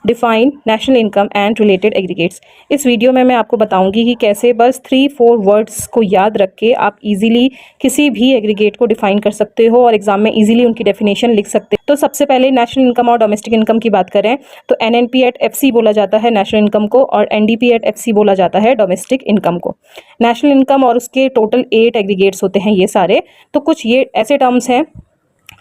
Define national income and related aggregates. इस video में मैं आपको बताऊंगी कि कैसे बस 3-4 वर्ड्स को याद रख के आप इजीली किसी भी एग्रीगेट को डिफाइन कर सकते हो और एग्जाम में इजीली उनकी डेफिनेशन लिख सकते हो। तो सबसे पहले नेशनल इनकम और डोमेस्टिक इनकम की बात करें तो NNP@FC बोला जाता है नेशनल इनकम को और NDP@FC बोला जाता है डोमेस्टिक इनकम को। नेशनल इनकम और उसके टोटल 8 एग्रीगेट्स होते हैं ये सारे। तो कुछ ये ऐसे टर्म्स हैं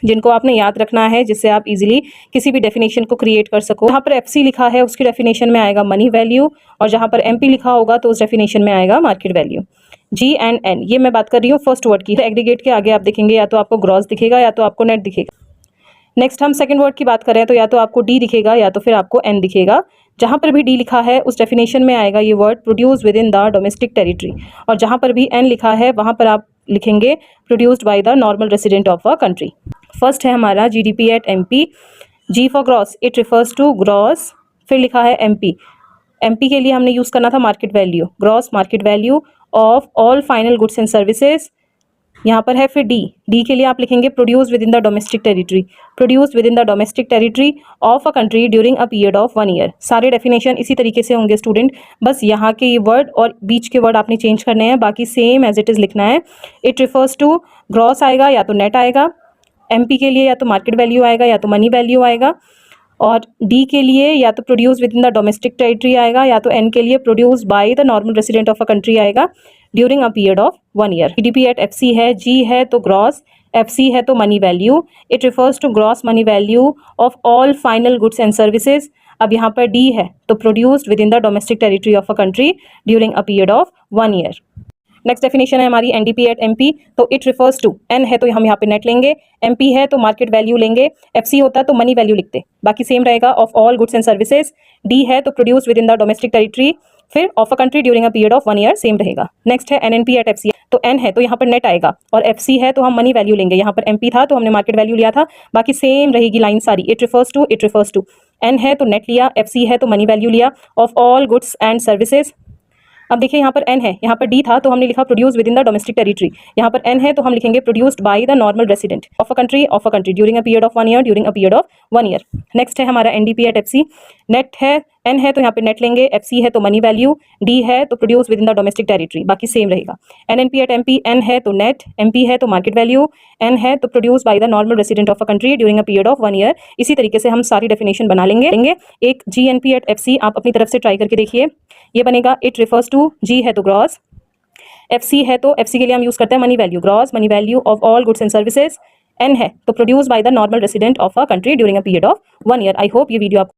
जिनको आपने याद रखना है जिससे आप इजीली किसी भी डेफिनेशन को क्रिएट कर सको। जहाँ पर FC लिखा है उसकी डेफिनेशन में आएगा मनी वैल्यू और जहाँ पर MP लिखा होगा तो उस डेफिनेशन में आएगा market value. G and N, ये मैं बात कर रही हूँ फर्स्ट वर्ड की। एग्रीगेट के आगे आप देखेंगे या तो आपको ग्रॉस दिखेगा या तो आपको नेट दिखेगा। नेक्स्ट हम सेकंड वर्ड की बात करें तो या तो आपको D दिखेगा या तो फिर आपको N दिखेगा। जहाँ पर भी D लिखा है उस डेफिनेशन में आएगा ये word produce within the domestic territory और जहाँ पर भी N लिखा है वहाँ पर आप लिखेंगे produced by the normal resident of a country. First है हमारा GDP@MP। G for gross, it refers to gross. फिर लिखा है MP के लिए हमने यूज़ करना था market value, gross market value of all final goods and services. यहाँ पर है फिर D के लिए आप लिखेंगे produce within the domestic territory, produce within the domestic territory of a country during a period of 1 year. सारे definition इसी तरीके से होंगे स्टूडेंट, बस यहाँ के ये वर्ड और बीच के वर्ड आपने चेंज करने हैं, बाकी सेम एज इट इज़ लिखना है। इट रिफर्स टू ग्रॉस आएगा या तो नेट आएगा, MP के लिए या तो मार्केट वैल्यू आएगा या तो मनी वैल्यू आएगा और D के लिए या तो produce within the domestic territory आएगा या तो N के लिए produce by the normal resident of a country आएगा during a period of 1 year. GDP@FC है, G है तो ग्रॉस, FC है तो money value. It refers to gross money value of all final goods and services. अब यहाँ पर D है तो produced within the domestic territory of a country during a period of 1 year. Next definition है हमारी NDP@MP। तो it refers to, N है तो हम यहाँ पे नेट लेंगे, MP है तो मार्केट वैल्यू लेंगे, FC होता तो मनी वैल्यू लिखते, बाकी सेम रहेगा of all goods and services. D है तो produce within the domestic territory, फिर of a country during a period of 1 year same रहेगा। नेक्स्ट है NNP@FC। तो N है तो यहाँ पर नेट आएगा और FC है तो हम मनी वैल्यू लेंगे, यहाँ पर MP था तो हमने मार्केट वैल्यू लिया था, बाकी सेम रहेगी लाइन सारी। इट रिफर्स टू N है तो नेट लिया, FC है तो मनी वैल्यू लिया of all goods and services. अब देखिए यहाँ पर N है, यहाँ पर D था तो हमने लिखा produce within the domestic territory, यहाँ पर N है तो हम लिखेंगे produced by the normal resident of a country during a period of 1 year, during a period of 1 year. Next है हमारा NDP@FC। नेट है, N है तो यहाँ पे नेट लेंगे, FC है तो मनी वैल्यू, D है तो produce within the domestic territory, बाकी सेम रहेगा। NNP@MP, N है तो नेट, MP है तो मार्केट वैल्यू, N है तो produce by the normal resident of a country during a period of 1 year. इसी तरीके से हम सारी डेफिनेशन बना लेंगे। एक GNP@FC आप अपनी तरफ से ट्राई करके देखिए, ये बनेगा इट रिफर्स टू, G है तो ग्रॉस, FC है तो FC के लिए हम यूज करते हैं money value, gross money value of all goods and services. N है तो produce by the normal resident of a country during a period of 1 year. I hope ये वीडियो आपको